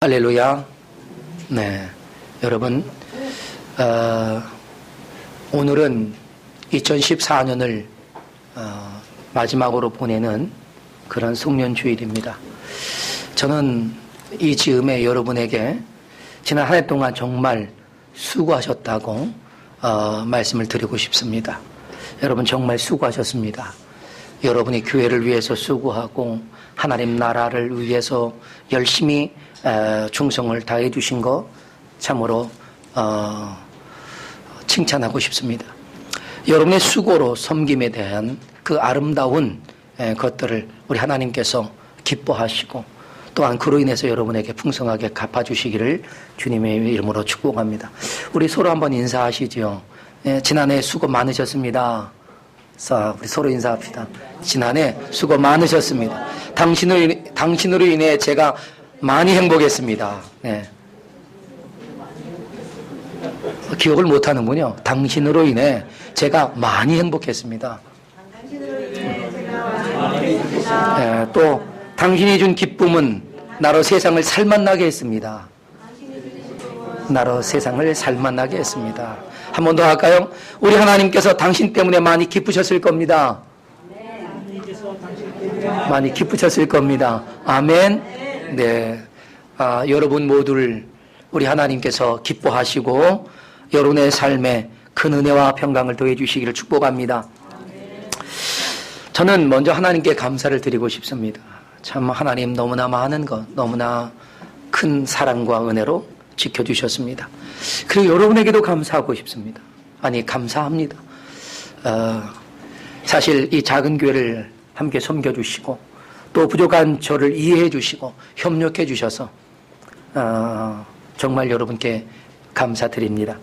할렐루야. 네, 여러분, 오늘은 2014년을 마지막으로 보내는 그런 송년주일입니다. 저는 이 즈음에 여러분에게 지난 한 해 동안 정말 수고하셨다고 말씀을 드리고 싶습니다. 여러분 정말 수고하셨습니다. 여러분이 교회를 위해서 수고하고 하나님 나라를 위해서 열심히 충성을 다해 주신 거 참으로 칭찬하고 싶습니다. 여러분의 수고로 섬김에 대한 그 아름다운 것들을 우리 하나님께서 기뻐하시고 또한 그로 인해서 여러분에게 풍성하게 갚아주시기를 주님의 이름으로 축복합니다. 우리 서로 한번 인사하시죠. 지난해 수고 많으셨습니다. 자, 우리 서로 인사합시다. 지난해 수고 많으셨습니다. 당신으로 인해 제가 많이 행복했습니다. 네. 기억을 못하는군요. 당신으로 인해 제가 많이 행복했습니다. 네, 또 당신이 준 기쁨은 나로 세상을 살맛나게 했습니다. 나로 세상을 살맛나게 했습니다. 한 번 더 할까요? 우리 하나님께서 당신 때문에 많이 기쁘셨을 겁니다. 많이 기쁘셨을 겁니다. 아멘. 네, 여러분 모두를 우리 하나님께서 기뻐하시고 여러분의 삶에 큰 은혜와 평강을 더해 주시기를 축복합니다. 저는 먼저 하나님께 감사를 드리고 싶습니다. 참 하나님 너무나 많은 것, 너무나 큰 사랑과 은혜로 지켜주셨습니다. 그리고 여러분에게도 감사하고 싶습니다. 아니 감사합니다. 사실 이 작은 교회를 함께 섬겨주시고 또 부족한 저를 이해해 주시고 협력해 주셔서 정말 여러분께 감사드립니다.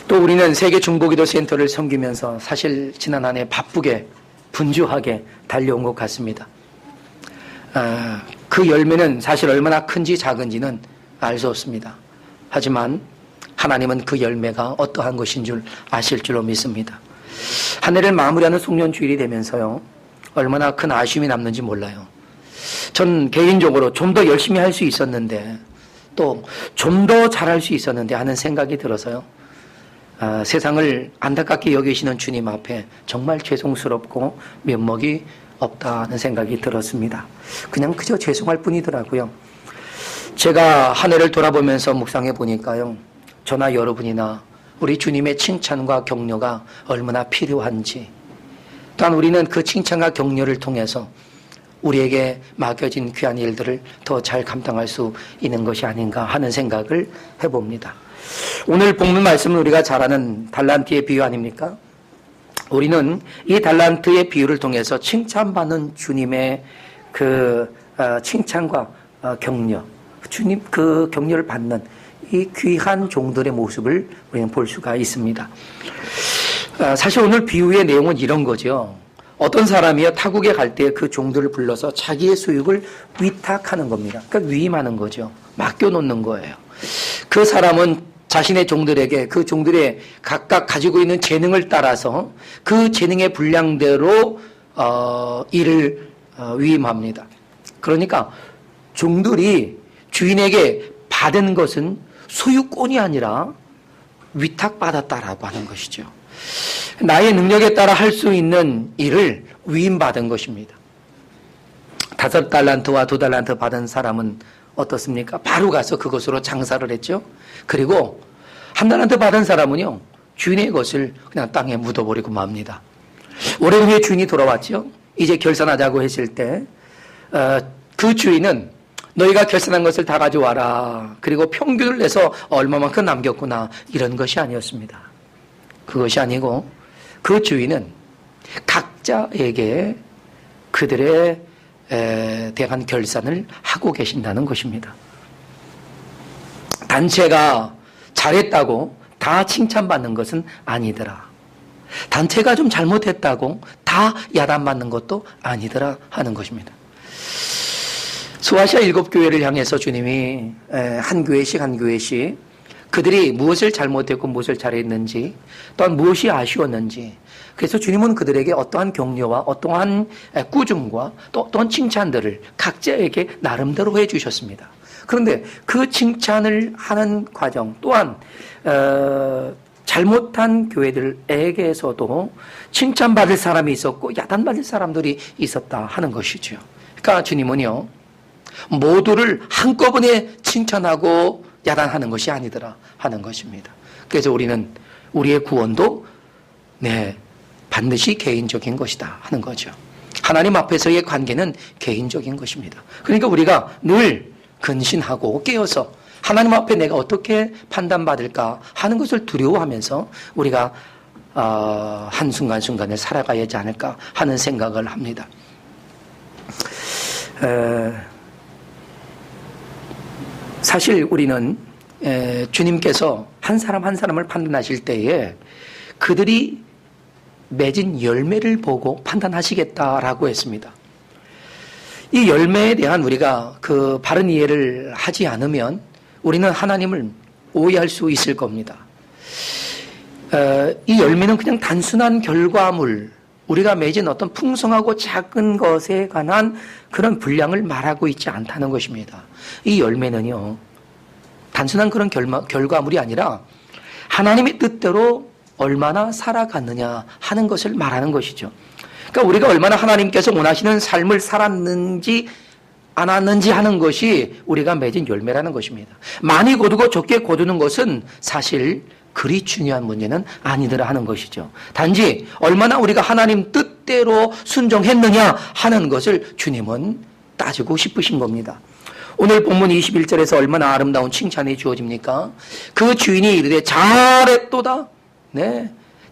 또 우리는 세계 중보기도 센터를 섬기면서 사실 지난 한 해 바쁘게 분주하게 달려온 것 같습니다. 그 열매는 사실 얼마나 큰지 작은지는 알 수 없습니다. 하지만 하나님은 그 열매가 어떠한 것인 줄 아실 줄로 믿습니다. 한 해를 마무리하는 송년주일이 되면서요, 얼마나 큰 아쉬움이 남는지 몰라요. 전 개인적으로 좀 더 열심히 할 수 있었는데 또 좀 더 잘할 수 있었는데 하는 생각이 들어서요, 세상을 안타깝게 여기시는 주님 앞에 정말 죄송스럽고 면목이 없다는 생각이 들었습니다. 그냥 그저 죄송할 뿐이더라고요. 제가 한 해를 돌아보면서 묵상해 보니까요, 저나 여러분이나 우리 주님의 칭찬과 격려가 얼마나 필요한지, 또한 우리는 그 칭찬과 격려를 통해서 우리에게 맡겨진 귀한 일들을 더 잘 감당할 수 있는 것이 아닌가 하는 생각을 해봅니다. 오늘 본문 말씀은 우리가 잘 아는 달란트의 비유 아닙니까? 우리는 이 달란트의 비유를 통해서 칭찬받는 주님의 그 칭찬과 격려, 주님 그 격려를 받는 이 귀한 종들의 모습을 우리는 볼 수가 있습니다. 사실 오늘 비유의 내용은 이런 거죠. 어떤 사람이요, 타국에 갈 때 그 종들을 불러서 자기의 수육을 위탁하는 겁니다. 그러니까 위임하는 거죠. 맡겨놓는 거예요. 그 사람은 자신의 종들에게 그 종들의 각각 가지고 있는 재능을 따라서 그 재능의 분량대로 일을 위임합니다. 그러니까 종들이 주인에게 받은 것은 소유권이 아니라 위탁받았다라고 하는 것이죠. 나의 능력에 따라 할 수 있는 일을 위임받은 것입니다. 5달란트와 2달란트 받은 사람은 어떻습니까? 바로 가서 그것으로 장사를 했죠. 그리고 1달란트 받은 사람은요, 주인의 것을 그냥 땅에 묻어버리고 맙니다. 오래 후에 주인이 돌아왔죠. 이제 결산하자고 했을 때 그 주인은 너희가 결산한 것을 다 가져와라, 그리고 평균을 내서 얼마만큼 남겼구나, 이런 것이 아니었습니다. 그것이 아니고 그 주인은 각자에게 그들의 대한 결산을 하고 계신다는 것입니다. 단체가 잘했다고 다 칭찬받는 것은 아니더라. 단체가 좀 잘못했다고 다 야단받는 것도 아니더라 하는 것입니다. 소아시아 7교회를 향해서 주님이 한 교회씩 한 교회씩 그들이 무엇을 잘못했고 무엇을 잘했는지, 또한 무엇이 아쉬웠는지, 그래서 주님은 그들에게 어떠한 격려와 어떠한 꾸중과 또 어떠한 칭찬들을 각자에게 나름대로 해주셨습니다. 그런데 그 칭찬을 하는 과정 또한 잘못한 교회들에게서도 칭찬받을 사람이 있었고 야단받을 사람들이 있었다 하는 것이죠. 그러니까 주님은요, 모두를 한꺼번에 칭찬하고 야단하는 것이 아니더라 하는 것입니다. 그래서 우리는 우리의 구원도 반드시 개인적인 것이다 하는 거죠. 하나님 앞에서의 관계는 개인적인 것입니다. 그러니까 우리가 늘 근신하고 깨어서 하나님 앞에 내가 어떻게 판단받을까 하는 것을 두려워하면서 우리가 한순간순간을 살아가야 하지 않을까 하는 생각을 합니다. 사실 우리는 주님께서 한 사람 한 사람을 판단하실 때에 그들이 맺은 열매를 보고 판단하시겠다라고 했습니다. 이 열매에 대한 우리가 그 바른 이해를 하지 않으면 우리는 하나님을 오해할 수 있을 겁니다. 이 열매는 그냥 단순한 결과물, 우리가 맺은 어떤 풍성하고 작은 것에 관한 그런 분량을 말하고 있지 않다는 것입니다. 이 열매는요, 단순한 그런 결과물이 아니라 하나님의 뜻대로 얼마나 살아갔느냐 하는 것을 말하는 것이죠. 그러니까 우리가 얼마나 하나님께서 원하시는 삶을 살았는지 않았는지 하는 것이 우리가 맺은 열매라는 것입니다. 많이 거두고 적게 거두는 것은 사실 그리 중요한 문제는 아니더라 하는 것이죠. 단지 얼마나 우리가 하나님 뜻대로 순종했느냐 하는 것을 주님은 따지고 싶으신 겁니다. 오늘 본문 21절에서 얼마나 아름다운 칭찬이 주어집니까? 그 주인이 이르되 잘했도다.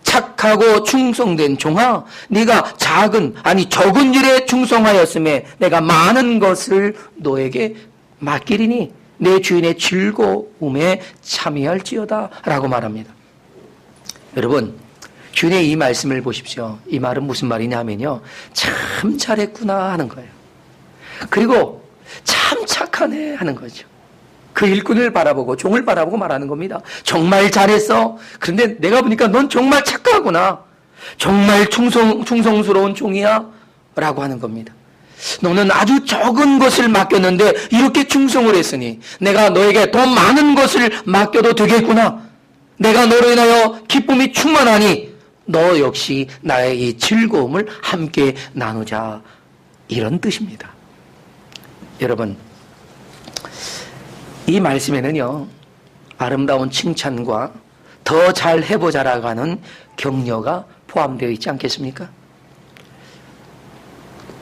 착하고 충성된 종아, 네가 적은 일에 충성하였음에 내가 많은 것을 너에게 맡기리니 내 주인의 즐거움에 참여할지어다 라고 말합니다. 여러분, 주인의 이 말씀을 보십시오. 이 말은 무슨 말이냐 하면요, 참 잘했구나 하는 거예요. 그리고 참 착하네 하는 거죠. 그 일꾼을 바라보고 종을 바라보고 말하는 겁니다. 정말 잘했어. 그런데 내가 보니까 넌 정말 착하구나. 정말 충성스러운 종이야 라고 하는 겁니다. 너는 아주 적은 것을 맡겼는데 이렇게 충성을 했으니 내가 너에게 더 많은 것을 맡겨도 되겠구나. 내가 너로 인하여 기쁨이 충만하니 너 역시 나의 이 즐거움을 함께 나누자, 이런 뜻입니다. 여러분, 이 말씀에는요, 아름다운 칭찬과 더 잘 해보자라고 하는 격려가 포함되어 있지 않겠습니까?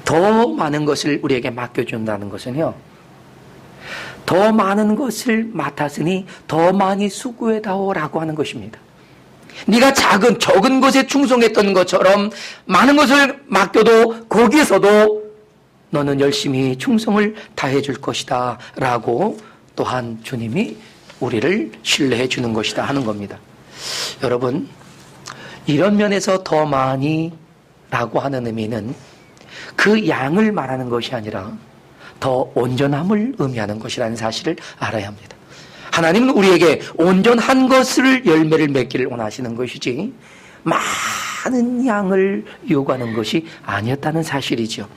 더 많은 것을 우리에게 맡겨준다는 것은요, 더 많은 것을 맡았으니 더 많이 수고해다오라고 하는 것입니다. 네가 적은 것에 충성했던 것처럼 많은 것을 맡겨도 거기에서도 너는 열심히 충성을 다해 줄 것이다 라고 또한 주님이 우리를 신뢰해 주는 것이다 하는 겁니다. 여러분, 이런 면에서 더 많이 라고 하는 의미는 그 양을 말하는 것이 아니라 더 온전함을 의미하는 것이라는 사실을 알아야 합니다. 하나님은 우리에게 온전한 것을 열매를 맺기를 원하시는 것이지 많은 양을 요구하는 것이 아니었다는 사실이죠.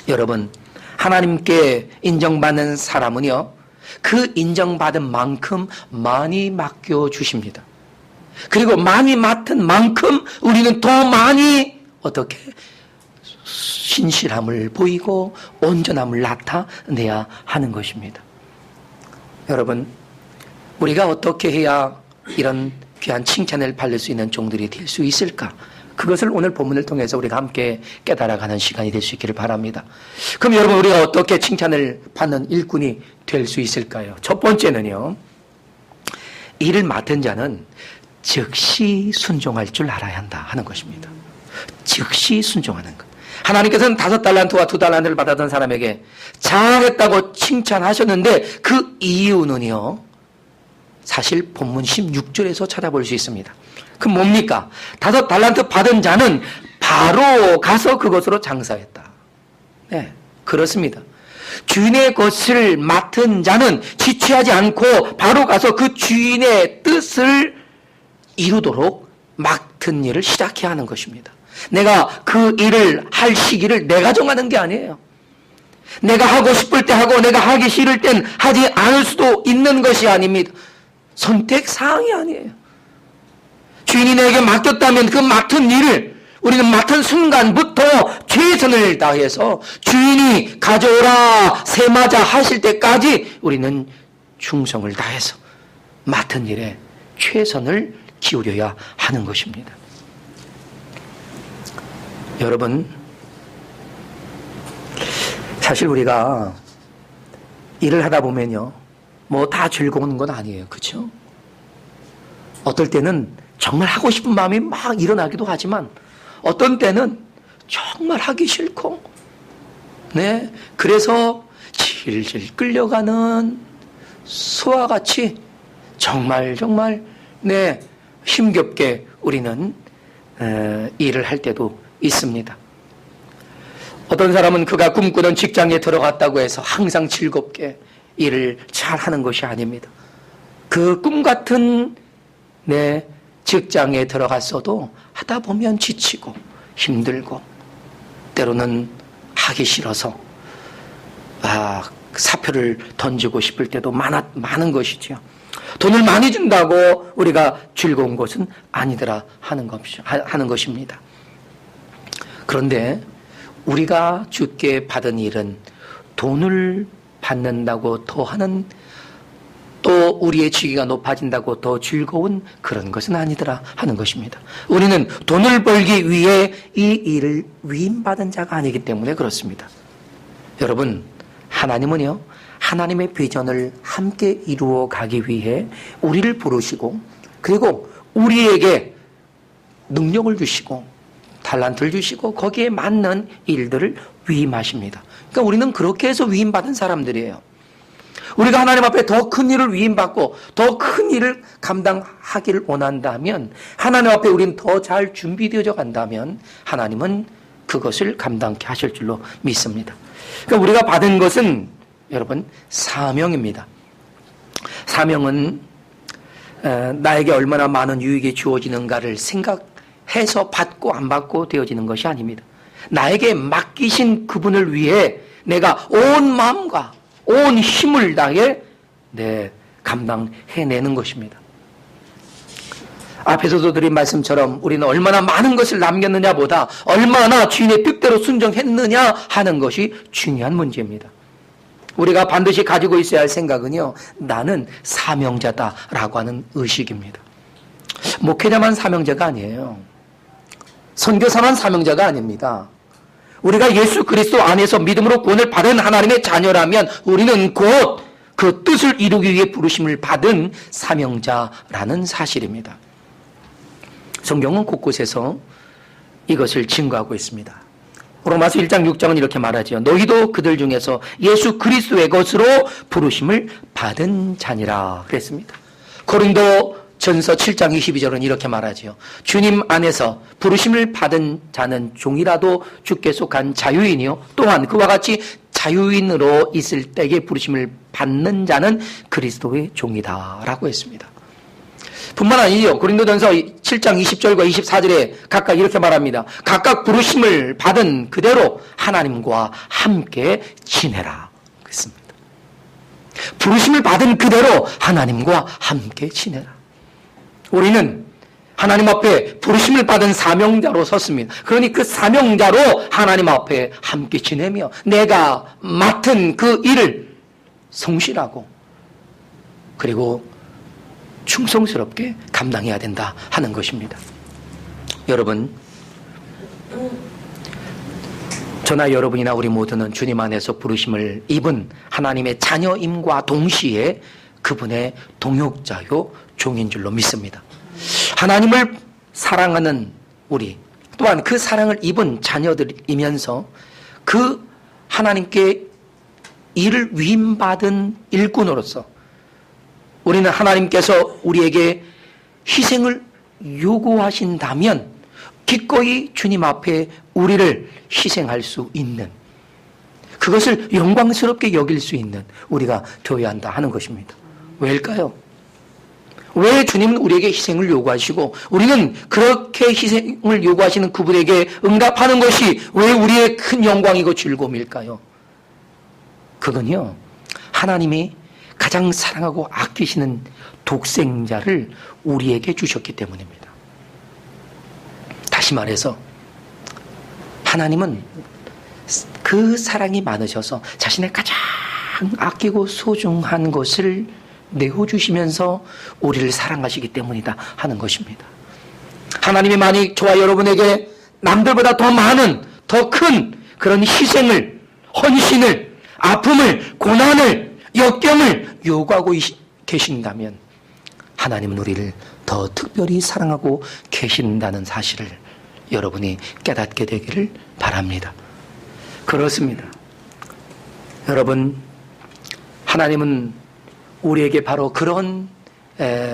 여러분, 하나님께 인정받는 사람은요, 그 인정받은 만큼 많이 맡겨주십니다. 그리고 많이 맡은 만큼 우리는 더 많이 어떻게 신실함을 보이고 온전함을 나타내야 하는 것입니다. 여러분, 우리가 어떻게 해야 이런 귀한 칭찬을 받을 수 있는 종들이 될 수 있을까? 그것을 오늘 본문을 통해서 우리가 함께 깨달아가는 시간이 될 수 있기를 바랍니다. 그럼 여러분, 우리가 어떻게 칭찬을 받는 일꾼이 될 수 있을까요? 첫 번째는요, 일을 맡은 자는 즉시 순종할 줄 알아야 한다 하는 것입니다. 즉시 순종하는 것. 하나님께서는 5달란트와 2달란트를 받았던 사람에게 잘했다고 칭찬하셨는데 그 이유는요, 사실 본문 16절에서 찾아볼 수 있습니다. 그럼 뭡니까? 5달란트 받은 자는 바로 가서 그것으로 장사했다. 네, 그렇습니다. 주인의 것을 맡은 자는 지체하지 않고 바로 가서 그 주인의 뜻을 이루도록 맡은 일을 시작해야 하는 것입니다. 내가 그 일을 할 시기를 내가 정하는 게 아니에요. 내가 하고 싶을 때 하고 내가 하기 싫을 땐 하지 않을 수도 있는 것이 아닙니다. 선택사항이 아니에요. 주인이 내게 맡겼다면 그 맡은 일을 우리는 맡은 순간부터 최선을 다해서 주인이 가져오라 세마자 하실 때까지 우리는 충성을 다해서 맡은 일에 최선을 기울여야 하는 것입니다. 여러분, 사실 우리가 일을 하다 보면요, 뭐 다 즐거운 건 아니에요. 그렇죠? 어떨 때는 정말 하고 싶은 마음이 막 일어나기도 하지만 어떤 때는 정말 하기 싫고, 네, 그래서 질질 끌려가는 소와 같이 정말 네, 힘겹게 우리는 일을 할 때도 있습니다. 어떤 사람은 그가 꿈꾸던 직장에 들어갔다고 해서 항상 즐겁게 일을 잘하는 것이 아닙니다. 그 꿈 같은 내 직장에 들어갔어도 하다 보면 지치고 힘들고 때로는 하기 싫어서 사표를 던지고 싶을 때도 많은 것이죠. 돈을 많이 준다고 우리가 즐거운 것은 아니더라 하는 것입니다. 그런데 우리가 주께 받은 일은 돈을 받는다고 더하는, 또 우리의 직위가 높아진다고 더 즐거운 그런 것은 아니더라 하는 것입니다. 우리는 돈을 벌기 위해 이 일을 위임받은 자가 아니기 때문에 그렇습니다. 여러분, 하나님은요, 하나님의 비전을 함께 이루어 가기 위해 우리를 부르시고, 그리고 우리에게 능력을 주시고 달란트를 주시고 거기에 맞는 일들을 위임하십니다. 그러니까 우리는 그렇게 해서 위임받은 사람들이에요. 우리가 하나님 앞에 더 큰 일을 위임받고 더 큰 일을 감당하기를 원한다면, 하나님 앞에 우리는 더 잘 준비되어져 간다면 하나님은 그것을 감당케 하실 줄로 믿습니다. 그러니까 우리가 받은 것은 여러분 사명입니다. 사명은 나에게 얼마나 많은 유익이 주어지는가를 생각해서 받고 안 받고 되어지는 것이 아닙니다. 나에게 맡기신 그분을 위해 내가 온 마음과 온 힘을 다해 감당해내는 것입니다. 앞에서도 드린 말씀처럼 우리는 얼마나 많은 것을 남겼느냐보다 얼마나 주인의 뜻대로 순종했느냐 하는 것이 중요한 문제입니다. 우리가 반드시 가지고 있어야 할 생각은요, 나는 사명자다라고 하는 의식입니다. 목회자만 사명자가 아니에요. 선교사만 사명자가 아닙니다. 우리가 예수 그리스도 안에서 믿음으로 구원을 받은 하나님의 자녀라면 우리는 곧 그 뜻을 이루기 위해 부르심을 받은 사명자라는 사실입니다. 성경은 곳곳에서 이것을 증거하고 있습니다. 로마서 1장 6장은 이렇게 말하죠. 너희도 그들 중에서 예수 그리스도의 것으로 부르심을 받은 자니라 그랬습니다. 고린도 전서 7장 22절은 이렇게 말하죠. 주님 안에서 부르심을 받은 자는 종이라도 주께 속한 자유인이요, 또한 그와 같이 자유인으로 있을 때에 부르심을 받는 자는 그리스도의 종이다 라고 했습니다. 뿐만 아니죠. 고린도전서 7장 20절과 24절에 각각 이렇게 말합니다. 각각 부르심을 받은 그대로 하나님과 함께 지내라 그랬습니다. 부르심을 받은 그대로 하나님과 함께 지내라. 우리는 하나님 앞에 부르심을 받은 사명자로 섰습니다. 그러니 그 사명자로 하나님 앞에 함께 지내며 내가 맡은 그 일을 성실하고 그리고 충성스럽게 감당해야 된다 하는 것입니다. 여러분, 저나 여러분이나 우리 모두는 주님 안에서 부르심을 입은 하나님의 자녀임과 동시에 그분의 동역자요 종인 줄로 믿습니다. 하나님을 사랑하는 우리, 또한 그 사랑을 입은 자녀들이면서 그 하나님께 일을 위임받은 일꾼으로서 우리는 하나님께서 우리에게 희생을 요구하신다면 기꺼이 주님 앞에 우리를 희생할 수 있는, 그것을 영광스럽게 여길 수 있는 우리가 되어야 한다 하는 것입니다. 왜일까요? 왜 주님은 우리에게 희생을 요구하시고 우리는 그렇게 희생을 요구하시는 그분에게 응답하는 것이 왜 우리의 큰 영광이고 즐거움일까요? 그건요, 하나님이 가장 사랑하고 아끼시는 독생자를 우리에게 주셨기 때문입니다. 다시 말해서 하나님은 그 사랑이 많으셔서 자신의 가장 아끼고 소중한 것을 내어주시면서 우리를 사랑하시기 때문이다 하는 것입니다. 하나님이 만약 저와 여러분에게 남들보다 더 많은, 더 큰 그런 희생을, 헌신을, 아픔을, 고난을, 역경을 요구하고 계신다면 하나님은 우리를 더 특별히 사랑하고 계신다는 사실을 여러분이 깨닫게 되기를 바랍니다. 그렇습니다. 여러분, 하나님은 우리에게 바로 그런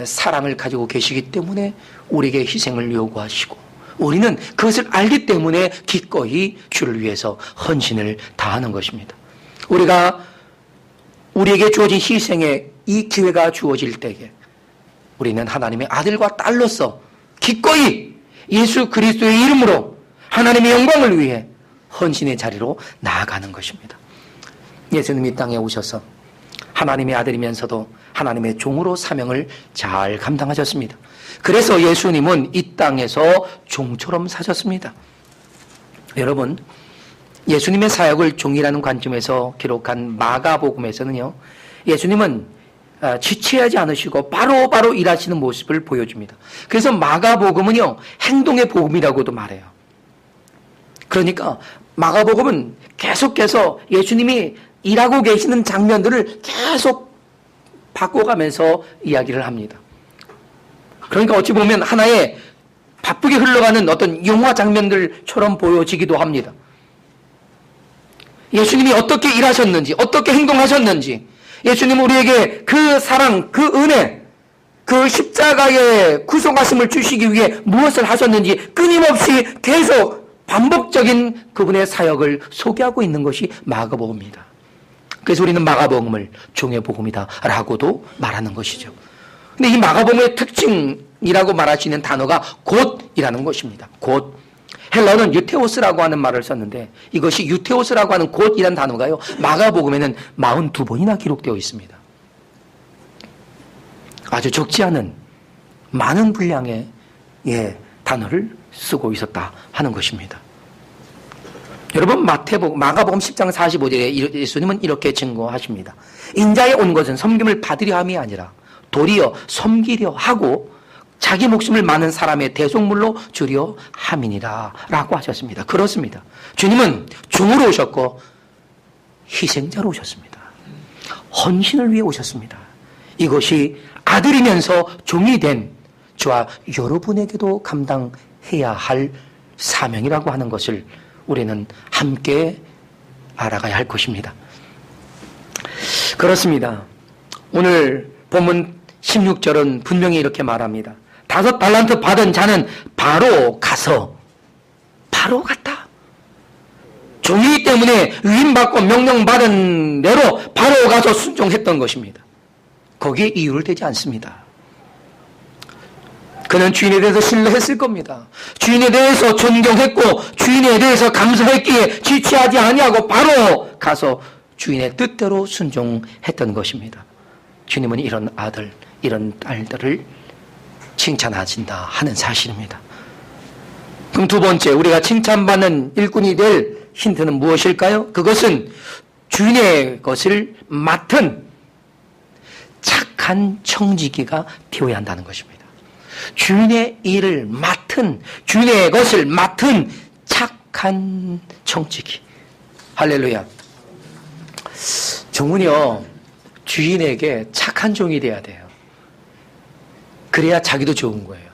사랑을 가지고 계시기 때문에 우리에게 희생을 요구하시고, 우리는 그것을 알기 때문에 기꺼이 주를 위해서 헌신을 다하는 것입니다. 우리에게 주어진 희생의 이 기회가 주어질 때에 우리는 하나님의 아들과 딸로서 기꺼이 예수 그리스도의 이름으로 하나님의 영광을 위해 헌신의 자리로 나아가는 것입니다. 예수님이 이 땅에 오셔서 하나님의 아들이면서도 하나님의 종으로 사명을 잘 감당하셨습니다. 그래서 예수님은 이 땅에서 종처럼 사셨습니다. 여러분, 예수님의 사역을 종이라는 관점에서 기록한 마가복음에서는요, 예수님은 지체하지 않으시고 바로바로 일하시는 모습을 보여줍니다. 그래서 마가복음은요, 행동의 복음이라고도 말해요. 그러니까 마가복음은 계속해서 예수님이 일하고 계시는 장면들을 계속 바꿔가면서 이야기를 합니다. 그러니까 어찌 보면 하나의 바쁘게 흘러가는 어떤 영화 장면들처럼 보여지기도 합니다. 예수님이 어떻게 일하셨는지, 어떻게 행동하셨는지, 예수님은 우리에게 그 사랑, 그 은혜, 그 십자가의 구속하심을 주시기 위해 무엇을 하셨는지 끊임없이 계속 반복적인 그분의 사역을 소개하고 있는 것이 마가복음입니다. 그래서 우리는 마가복음을 종의 복음이다 라고도 말하는 것이죠. 근데 이 마가복음의 특징이라고 말할 수 있는 단어가 곧이라는 것입니다. 곧. 헬라어는 유테오스라고 하는 말을 썼는데 이것이 유테오스라고 하는 곧이라는 단어가요, 마가복음에는 42번이나 기록되어 있습니다. 아주 적지 않은 많은 분량의 단어를 쓰고 있었다 하는 것입니다. 여러분, 마가복음 10장 45절에 예수님은 이렇게 증거하십니다. 인자에 온 것은 섬김을 받으려 함이 아니라 도리어 섬기려 하고 자기 목숨을 많은 사람의 대속물로 주려 함이니라 라고 하셨습니다. 그렇습니다. 주님은 종으로 오셨고 희생자로 오셨습니다. 헌신을 위해 오셨습니다. 이것이 아들이면서 종이 된 저와 여러분에게도 감당해야 할 사명이라고 하는 것을 우리는 함께 알아가야 할 것입니다. 그렇습니다. 오늘 본문 16절은 분명히 이렇게 말합니다. 5달란트 받은 자는 바로 갔다. 종이기 때문에 위임받고 명령받은 대로 바로 가서 순종했던 것입니다. 거기에 이유를 대지 않습니다. 그는 주인에 대해서 신뢰했을 겁니다. 주인에 대해서 존경했고 주인에 대해서 감사했기에 지체하지 아니하고 바로 가서 주인의 뜻대로 순종했던 것입니다. 주님은 이런 아들, 이런 딸들을 칭찬하신다 하는 사실입니다. 그럼 두 번째, 우리가 칭찬받는 일꾼이 될 힌트는 무엇일까요? 그것은 주인의 것을 맡은 착한 청지기가 되어야 한다는 것입니다. 주인의 일을 맡은, 주인의 것을 맡은 착한 청지기. 할렐루야. 종은요, 주인에게 착한 종이 돼야 돼요. 그래야 자기도 좋은 거예요.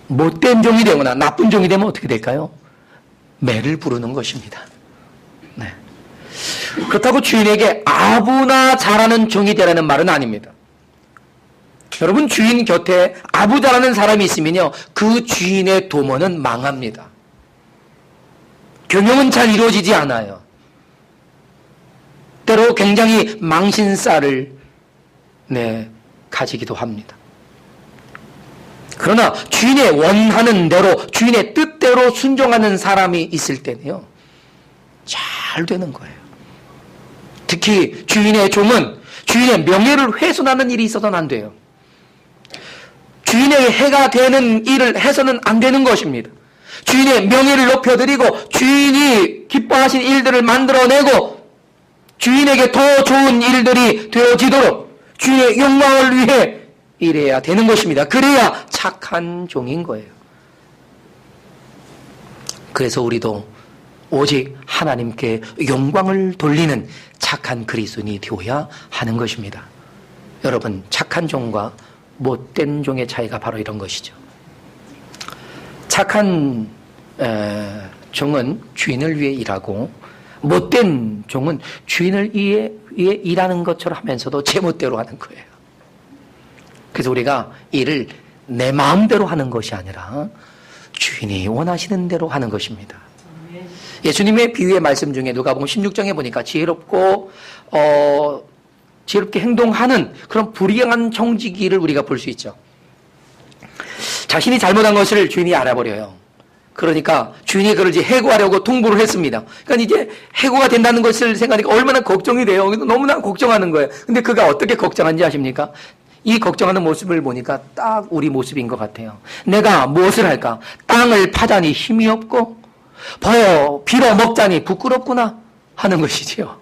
못된 종이 되거나 나쁜 종이 되면 어떻게 될까요? 매를 부르는 것입니다. 네. 그렇다고 주인에게 아부나 잘하는 종이 되라는 말은 아닙니다. 여러분, 주인 곁에 아부 잘하는 사람이 있으면요, 그 주인의 도모는 망합니다. 경영은 잘 이루어지지 않아요. 때로 굉장히 망신살을 가지기도 합니다. 그러나 주인의 원하는 대로, 주인의 뜻대로 순종하는 사람이 있을 때는요, 잘 되는 거예요. 특히 주인의 종은 주인의 명예를 훼손하는 일이 있어서는 안 돼요. 주인에게 해가 되는 일을 해서는 안 되는 것입니다. 주인의 명예를 높여드리고 주인이 기뻐하신 일들을 만들어내고 주인에게 더 좋은 일들이 되어지도록 주인의 영광을 위해 일해야 되는 것입니다. 그래야 착한 종인 거예요. 그래서 우리도 오직 하나님께 영광을 돌리는 착한 그리스도인이 되어야 하는 것입니다. 여러분, 착한 종과 못된 종의 차이가 바로 이런 것이죠. 착한 종은 주인을 위해 일하고 못된 종은 주인을 위해 일하는 것처럼 하면서도 제 멋대로 하는 거예요. 그래서 우리가 일을 내 마음대로 하는 것이 아니라 주인이 원하시는 대로 하는 것입니다. 예수님의 비유의 말씀 중에 누가복음 16장에 보니까 지혜롭게 행동하는 그런 불의한 청지기를 우리가 볼 수 있죠. 자신이 잘못한 것을 주인이 알아버려요. 그러니까 주인이 그걸 이제 해고하려고 통보를 했습니다. 그러니까 이제 해고가 된다는 것을 생각하니까 얼마나 걱정이 돼요. 너무나 걱정하는 거예요. 근데 그가 어떻게 걱정한지 아십니까? 이 걱정하는 모습을 보니까 딱 우리 모습인 것 같아요. 내가 무엇을 할까? 땅을 파자니 힘이 없고 빌어 먹자니 부끄럽구나 하는 것이지요.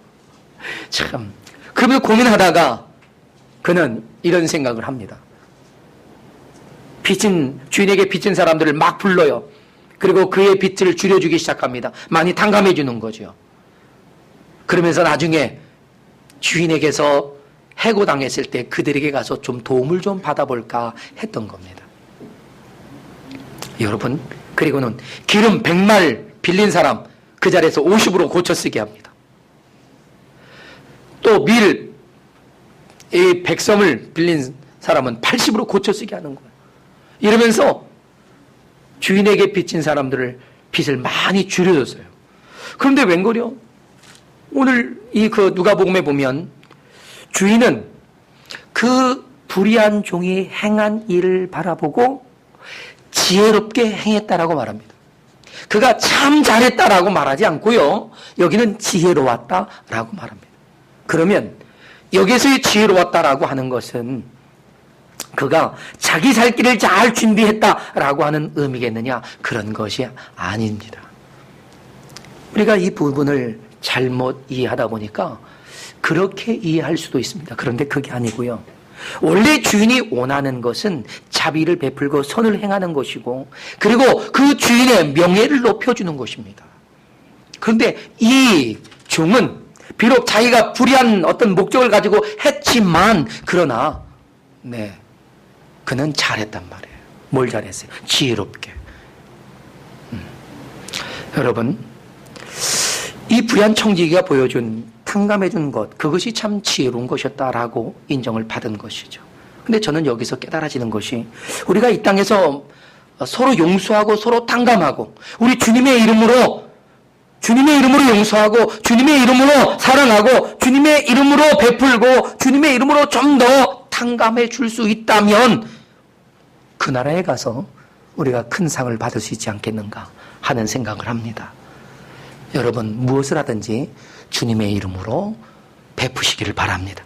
참, 그러면서 고민하다가 그는 이런 생각을 합니다. 주인에게 빚진 사람들을 막 불러요. 그리고 그의 빚을 줄여주기 시작합니다. 많이 탕감해 주는 거죠. 그러면서 나중에 주인에게서 해고당했을 때 그들에게 가서 좀 도움을 좀 받아볼까 했던 겁니다. 여러분, 그리고는 기름 100말 빌린 사람 그 자리에서 50으로 고쳐 쓰게 합니다. 또 이 100섬을 빌린 사람은 80으로 고쳐 쓰게 하는 거예요. 이러면서 주인에게 빚진 사람들을 빚을 많이 줄여줬어요. 그런데 웬걸요? 오늘 누가복음에 보면 주인은 그 불의한 종이 행한 일을 바라보고 지혜롭게 행했다라고 말합니다. 그가 참 잘했다라고 말하지 않고요. 여기는 지혜로웠다라고 말합니다. 그러면 여기서의 지혜로웠다라고 하는 것은 그가 자기 살 길을 잘 준비했다라고 하는 의미겠느냐? 그런 것이 아닙니다. 우리가 이 부분을 잘못 이해하다 보니까 그렇게 이해할 수도 있습니다. 그런데 그게 아니고요. 원래 주인이 원하는 것은 자비를 베풀고 선을 행하는 것이고 그리고 그 주인의 명예를 높여주는 것입니다. 그런데 이 종은 비록 자기가 불의한 어떤 목적을 가지고 했지만 그러나 그는 잘했단 말이에요. 뭘 잘했어요? 지혜롭게. 여러분, 이 불의한 청지기가 보여준 탕감해준 것, 그것이 참 지혜로운 것이었다라고 인정을 받은 것이죠. 근데 저는 여기서 깨달아지는 것이 우리가 이 땅에서 서로 용서하고 서로 탕감하고 우리 주님의 이름으로 용서하고 주님의 이름으로 사랑하고 주님의 이름으로 베풀고 주님의 이름으로 좀 더 탕감해 줄 수 있다면 그 나라에 가서 우리가 큰 상을 받을 수 있지 않겠는가 하는 생각을 합니다. 여러분, 무엇을 하든지 주님의 이름으로 베푸시기를 바랍니다.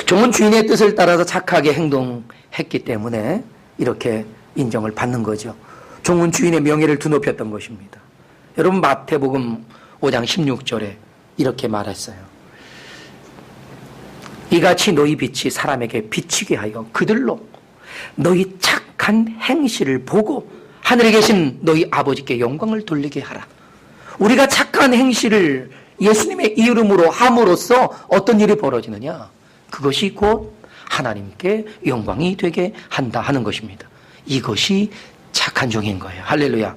종은 주인의 뜻을 따라서 착하게 행동했기 때문에 이렇게 인정을 받는 거죠. 종은 주인의 명예를 드높였던 것입니다. 여러분, 마태복음 5장 16절에 이렇게 말했어요. 이같이 너희 빛이 사람에게 비치게 하여 그들로 너희 착한 행실을 보고 하늘에 계신 너희 아버지께 영광을 돌리게 하라. 우리가 착한 행실을 예수님의 이름으로 함으로써 어떤 일이 벌어지느냐? 그것이 곧 하나님께 영광이 되게 한다 하는 것입니다. 이것이 착한 종인 거예요. 할렐루야.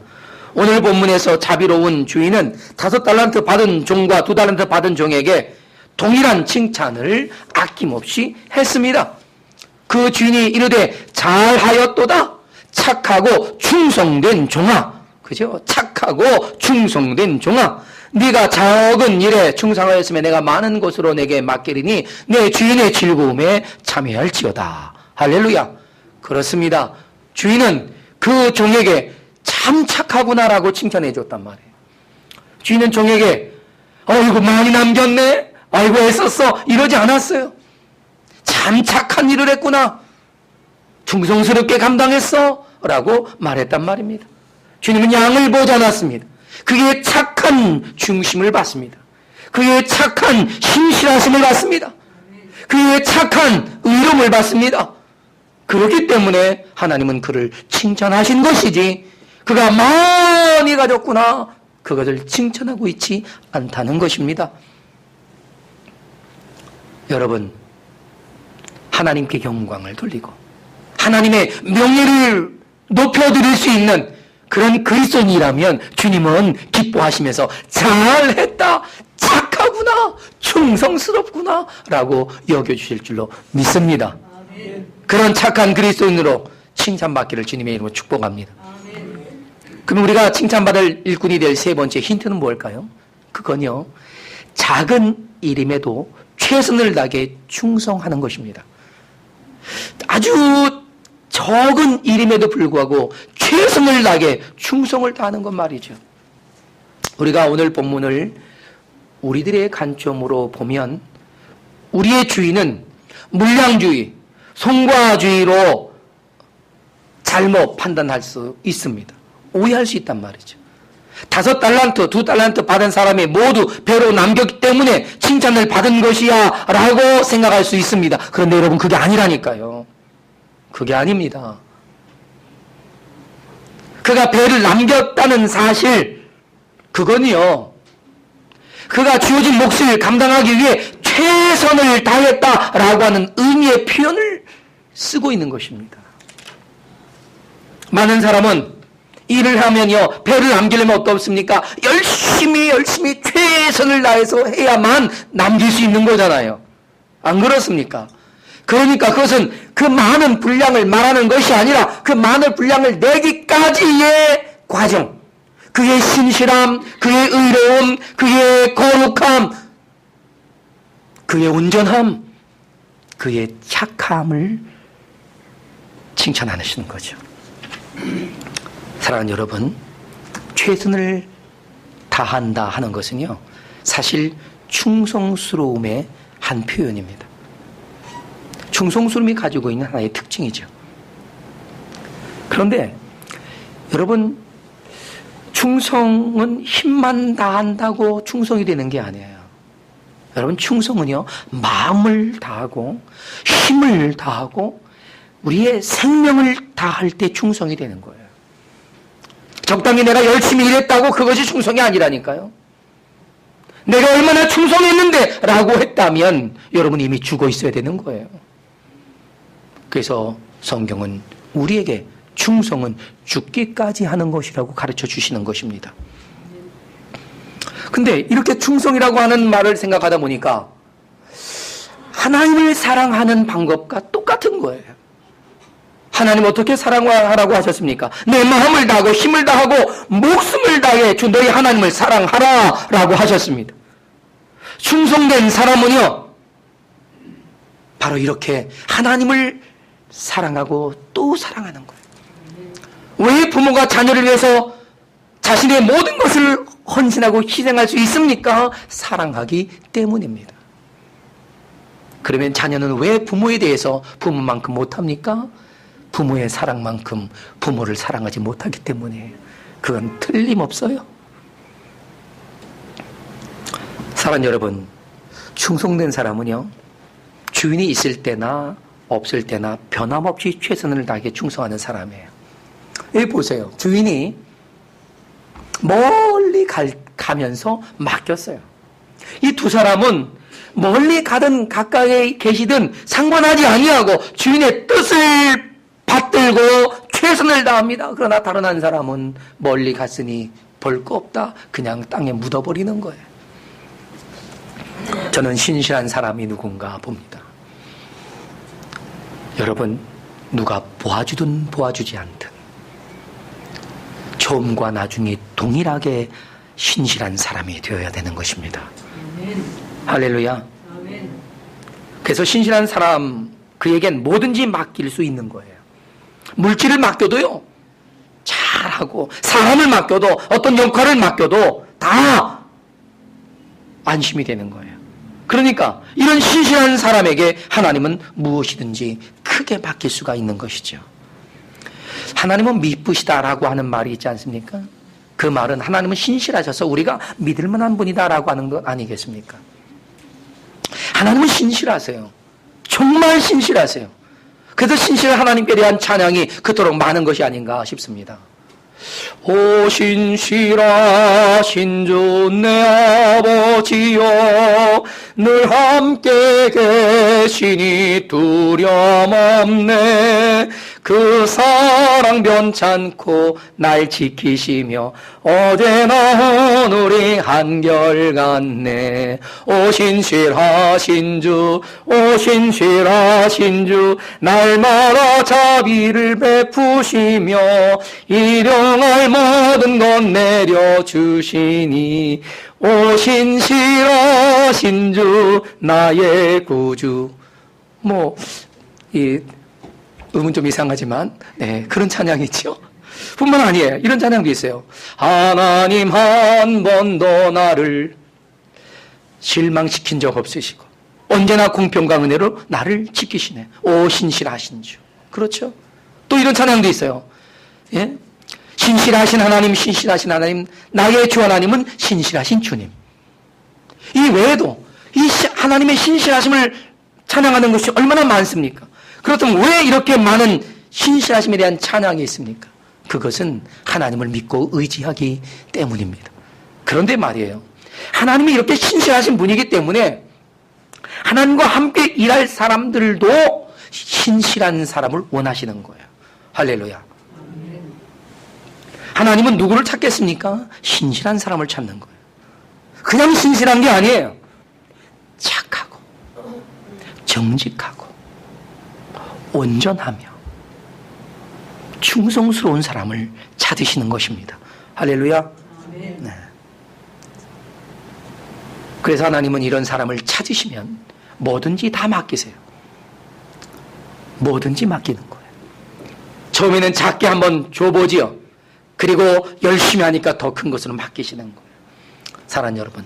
오늘 본문에서 자비로운 주인은 5달란트 받은 종과 2달란트 받은 종에게 동일한 칭찬을 아낌없이 했습니다. 그 주인이 이르되 잘하였도다. 착하고 충성된 종아. 그죠? 착하고 충성된 종아. 네가 적은 일에 충성하였으면 내가 많은 것으로 내게 맡기리니 내 주인의 즐거움에 참여할지어다. 할렐루야. 그렇습니다. 주인은 그 종에게 참 착하구나라고 칭찬해 줬단 말이에요. 주인은 종에게 이거 많이 남겼네? 아이고 애썼어 이러지 않았어요. 참 착한 일을 했구나, 충성스럽게 감당했어 라고 말했단 말입니다. 주님은 양을 보지 않았습니다. 그의 착한 중심을 봤습니다. 그의 착한 신실하심을 봤습니다. 그의 착한 의로움을 봤습니다. 그렇기 때문에 하나님은 그를 칭찬하신 것이지, 그가 많이 가졌구나 그것을 칭찬하고 있지 않다는 것입니다. 여러분, 하나님께 영광을 돌리고 하나님의 명예를 높여드릴 수 있는 그런 그리스도인이라면 주님은 기뻐하시면서 잘했다, 착하구나, 충성스럽구나 라고 여겨주실 줄로 믿습니다. 아멘. 그런 착한 그리스도인으로 칭찬받기를 주님의 이름으로 축복합니다. 아멘. 그럼 우리가 칭찬받을 일꾼이 될 세 번째 힌트는 뭘까요? 그건요, 작은 일임에도 최선을 다해 충성하는 것입니다. 아주 적은 일임에도 불구하고 최선을 다해 충성을 다하는 것 말이죠. 우리가 오늘 본문을 우리들의 관점으로 보면 우리의 주의는 물량주의, 성과주의로 잘못 판단할 수 있습니다. 오해할 수 있단 말이죠. 5달란트, 2달란트 받은 사람이 모두 배로 남겼기 때문에 칭찬을 받은 것이야 라고 생각할 수 있습니다. 그런데 여러분, 그게 아니라니까요. 그게 아닙니다. 그가 배를 남겼다는 사실, 그건요, 그가 주어진 몫을 감당하기 위해 최선을 다했다라고 하는 의미의 표현을 쓰고 있는 것입니다. 많은 사람은 일을 하면요, 배를 남기려면 어떻습니까? 열심히 최선을 다해서 해야만 남길 수 있는 거잖아요. 안 그렇습니까? 그러니까 그것은 그 많은 분량을 말하는 것이 아니라 그 많은 분량을 내기까지의 과정, 그의 신실함, 그의 의로움, 그의 거룩함, 그의 온전함, 그의 착함을 칭찬하시는 거죠. 사랑하는 여러분, 최선을 다한다 하는 것은요, 사실 충성스러움의 한 표현입니다. 충성스러움이 가지고 있는 하나의 특징이죠. 그런데 여러분, 충성은 힘만 다한다고 충성이 되는 게 아니에요. 여러분, 충성은요, 마음을 다하고 힘을 다하고 우리의 생명을 다할 때 충성이 되는 거예요. 적당히 내가 열심히 일했다고 그것이 충성이 아니라니까요. 내가 얼마나 충성했는데 라고 했다면 여러분 이미 죽어 있어야 되는 거예요. 그래서 성경은 우리에게 충성은 죽기까지 하는 것이라고 가르쳐 주시는 것입니다. 근데 이렇게 충성이라고 하는 말을 생각하다 보니까 하나님을 사랑하는 방법과 똑같은 거예요. 하나님 어떻게 사랑하라고 하셨습니까? 내 마음을 다하고 힘을 다하고 목숨을 다해 주 너희 하나님을 사랑하라 라고 하셨습니다. 충성된 사람은요, 바로 이렇게 하나님을 사랑하고 또 사랑하는 거예요. 왜 부모가 자녀를 위해서 자신의 모든 것을 헌신하고 희생할 수 있습니까? 사랑하기 때문입니다. 그러면 자녀는 왜 부모에 대해서 부모만큼 못합니까? 부모의 사랑만큼 부모를 사랑하지 못하기 때문에. 그건 틀림없어요. 사랑하는 여러분, 충성된 사람은요, 주인이 있을 때나 없을 때나 변함없이 최선을 다해 충성하는 사람이에요. 여기 보세요. 주인이 멀리 가면서 맡겼어요. 이 두 사람은 멀리 가든 가까이 계시든 상관하지 아니하고 주인의 뜻을 받들고 최선을 다합니다. 그러나 다른 한 사람은 멀리 갔으니 볼 거 없다, 그냥 땅에 묻어버리는 거예요. 저는 신실한 사람이 누군가 봅니다. 여러분, 누가 보아주든 보아주지 않든 처음과 나중에 동일하게 신실한 사람이 되어야 되는 것입니다. 아멘. 할렐루야. 아멘. 그래서 신실한 사람, 그에겐 뭐든지 맡길 수 있는 거예요. 물질을 맡겨도요, 잘하고, 사람을 맡겨도, 어떤 역할을 맡겨도 다 안심이 되는 거예요. 그러니까 이런 신실한 사람에게 하나님은 무엇이든지 크게 맡길 수가 있는 것이죠. 하나님은 미쁘시다라고 하는 말이 있지 않습니까? 그 말은 하나님은 신실하셔서 우리가 믿을 만한 분이다라고 하는 것 아니겠습니까? 하나님은 신실하세요. 정말 신실하세요. 그래서 신실한 하나님께 대한 찬양이 그토록 많은 것이 아닌가 싶습니다. 오 신실하신 주 내 아버지여 늘 함께 계시니 두려움없네. 그 사랑 변찮고 날 지키시며 어제나 오늘이 한결같네. 오 신실하신 주, 오 신실하신 주 날마다 자비를 베푸시며 일용할 모든 것 내려주시니 오 신실하신 주 나의 구주. 음은 좀 이상하지만 그런 찬양이 있죠. 뿐만 아니에요. 이런 찬양도 있어요. 하나님 한 번도 나를 실망시킨 적 없으시고 언제나 공평과 은혜로 나를 지키시네. 오 신실하신 주. 그렇죠. 또 이런 찬양도 있어요. 예? 신실하신 하나님, 신실하신 하나님, 나의 주 하나님은 신실하신 주님. 이 외에도 이 하나님의 신실하심을 찬양하는 것이 얼마나 많습니까? 그렇다면 왜 이렇게 많은 신실하심에 대한 찬양이 있습니까? 그것은 하나님을 믿고 의지하기 때문입니다. 그런데 말이에요. 하나님이 이렇게 신실하신 분이기 때문에 하나님과 함께 일할 사람들도 신실한 사람을 원하시는 거예요. 할렐루야. 하나님은 누구를 찾겠습니까? 신실한 사람을 찾는 거예요. 그냥 신실한 게 아니에요. 착하고 정직하고 온전하며 충성스러운 사람을 찾으시는 것입니다. 할렐루야. 네. 그래서 하나님은 이런 사람을 찾으시면 뭐든지 다 맡기세요. 뭐든지 맡기는 거예요. 처음에는 작게 한번 줘보지요. 그리고 열심히 하니까 더 큰 것으로 맡기시는 거예요. 사랑하는 여러분,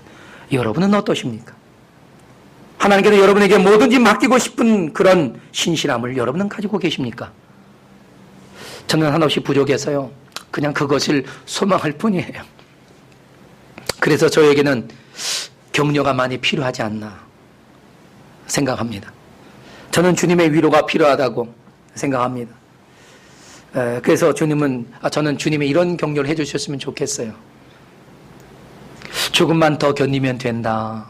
여러분은 어떠십니까? 하나님께서 여러분에게 뭐든지 맡기고 싶은 그런 신실함을 여러분은 가지고 계십니까? 저는 한없이 부족해서요. 그냥 그것을 소망할 뿐이에요. 그래서 저에게는 격려가 많이 필요하지 않나 생각합니다. 저는 주님의 위로가 필요하다고 생각합니다. 그래서 저는 주님의 이런 격려를 해주셨으면 좋겠어요. 조금만 더 견디면 된다.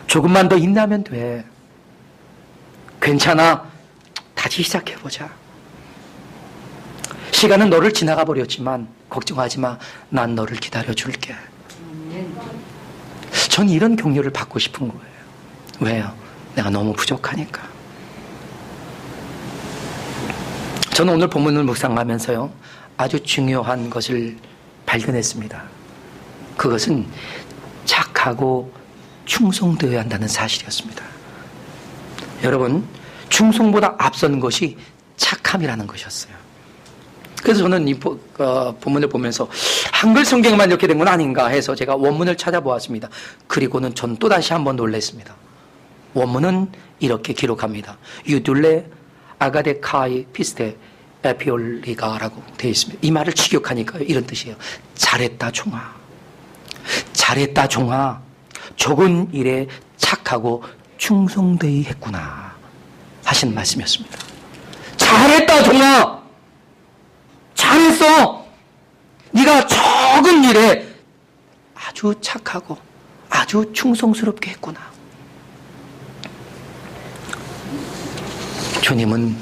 조금만 더 인내하면 돼. 괜찮아. 다시 시작해보자. 시간은 너를 지나가 버렸지만 걱정하지 마. 난 너를 기다려줄게. 전 이런 격려를 받고 싶은 거예요. 왜요? 내가 너무 부족하니까. 저는 오늘 본문을 묵상하면서요. 아주 중요한 것을 발견했습니다. 그것은 착하고 충성되어야 한다는 사실이었습니다. 여러분, 충성보다 앞선 것이 착함이라는 것이었어요. 그래서 저는 이 본문을 보면서 한글 성경만 이렇게 된 건 아닌가 해서 제가 원문을 찾아보았습니다. 그리고는 전 또다시 한번 놀랐습니다. 원문은 이렇게 기록합니다. 유둘레 아가데카이 피스테 에피올리가라고 되어 있습니다. 이 말을 직역하니까 이런 뜻이에요. 잘했다 종아. 잘했다 종아. 적은 일에 착하고 충성되이 했구나 하신 말씀이었습니다. 잘했다 종아. 잘했어. 네가 적은 일에 아주 착하고 아주 충성스럽게 했구나. 주님은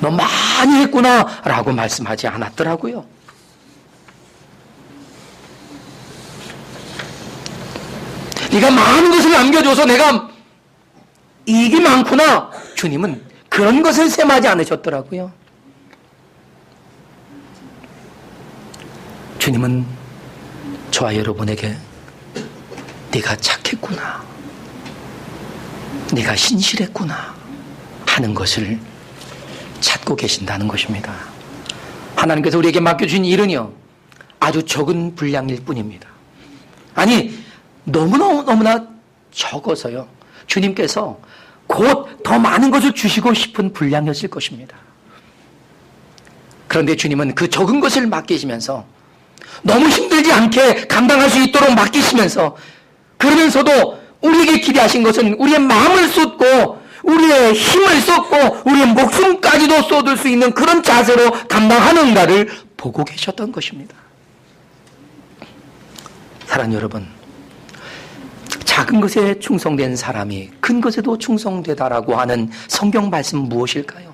너 많이 했구나 라고 말씀하지 않았더라고요. 네가 많은 것을 남겨줘서 내가 이익이 많구나. 주님은 그런 것을 셈하지 않으셨더라고요. 주님은 저와 여러분에게 네가 착했구나, 네가 신실했구나 하는 것을 찾고 계신다는 것입니다. 하나님께서 우리에게 맡겨주신 일은요 아주 적은 분량일 뿐입니다. 아니 너무나 적어서요, 주님께서 곧 더 많은 것을 주시고 싶은 분량이었을 것입니다. 그런데 주님은 그 적은 것을 맡기시면서 너무 힘들지 않게 감당할 수 있도록 맡기시면서, 그러면서도 우리에게 기대하신 것은 우리의 마음을 쏟고 우리의 힘을 쏟고 우리의 목숨까지도 쏟을 수 있는 그런 자세로 감당하는가를 보고 계셨던 것입니다. 사랑하는 여러분, 작은 것에 충성된 사람이 큰 것에도 충성되다라고 하는 성경 말씀 무엇일까요?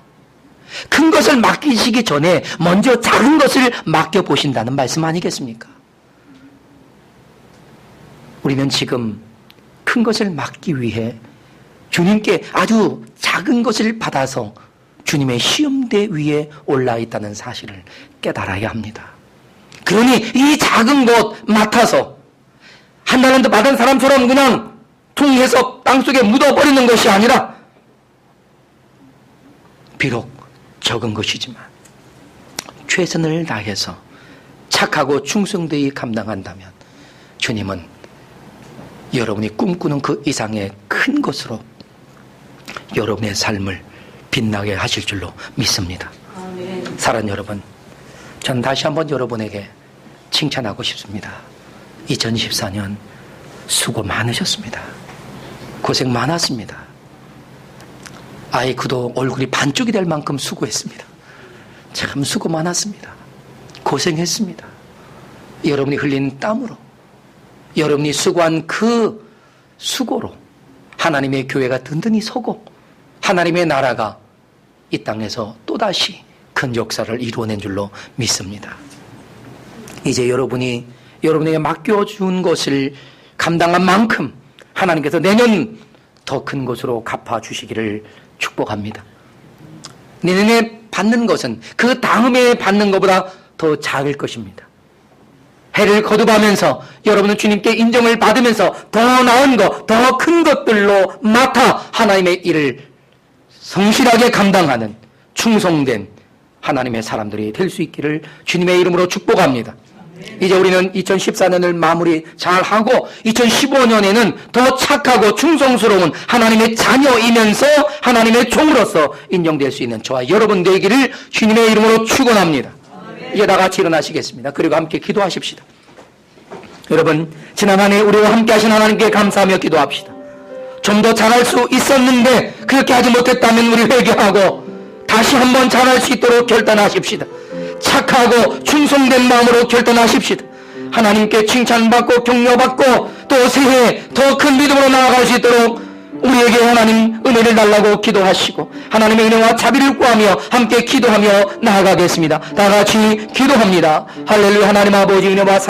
큰 것을 맡기시기 전에 먼저 작은 것을 맡겨보신다는 말씀 아니겠습니까? 우리는 지금 큰 것을 맡기 위해 주님께 아주 작은 것을 받아서 주님의 시험대 위에 올라 있다는 사실을 깨달아야 합니다. 그러니 이 작은 것 맡아서 한 달란트 받은 사람처럼 그냥 퉁해서 땅속에 묻어버리는 것이 아니라, 비록 적은 것이지만 최선을 다해서 착하고 충성되이 감당한다면 주님은 여러분이 꿈꾸는 그 이상의 큰 것으로 여러분의 삶을 빛나게 하실 줄로 믿습니다. 아멘. 사랑하는 여러분, 전 다시 한번 여러분에게 칭찬하고 싶습니다. 2014년 수고 많으셨습니다. 고생 많았습니다. 아이 그도 얼굴이 반쪽이 될 만큼 수고했습니다. 참 수고 많았습니다. 고생했습니다. 여러분이 흘린 땀으로, 여러분이 수고한 그 수고로 하나님의 교회가 든든히 서고 하나님의 나라가 이 땅에서 또다시 큰 역사를 이루어낸 줄로 믿습니다. 이제 여러분에게 맡겨준 것을 감당한 만큼 하나님께서 내년 더 큰 것으로 갚아주시기를 축복합니다. 내년에 받는 것은 그 다음에 받는 것보다 더 작을 것입니다. 해를 거듭하면서 여러분은 주님께 인정을 받으면서 더 나은 것, 더 큰 것들로 맡아 하나님의 일을 성실하게 감당하는 충성된 하나님의 사람들이 될 수 있기를 주님의 이름으로 축복합니다. 이제 우리는 2014년을 마무리 잘하고 2015년에는 더 착하고 충성스러운 하나님의 자녀이면서 하나님의 종으로서 인정될 수 있는 저와 여러분 되기를 주님의 이름으로 축원합니다. 이제 다 같이 일어나시겠습니다. 그리고 함께 기도하십시다. 여러분, 지난 한 해 우리와 함께 하신 하나님께 감사하며 기도합시다. 좀 더 잘할 수 있었는데 그렇게 하지 못했다면 우리 회개하고 다시 한번 잘할 수 있도록 결단하십시다. 착하고 충성된 마음으로 결단하십시다. 하나님께 칭찬받고 격려받고 또 새해 더 큰 믿음으로 나아갈 수 있도록 우리에게 하나님 은혜를 달라고 기도하시고 하나님의 은혜와 자비를 구하며 함께 기도하며 나아가겠습니다. 다 같이 기도합니다. 할렐루야. 하나님 아버지 은혜와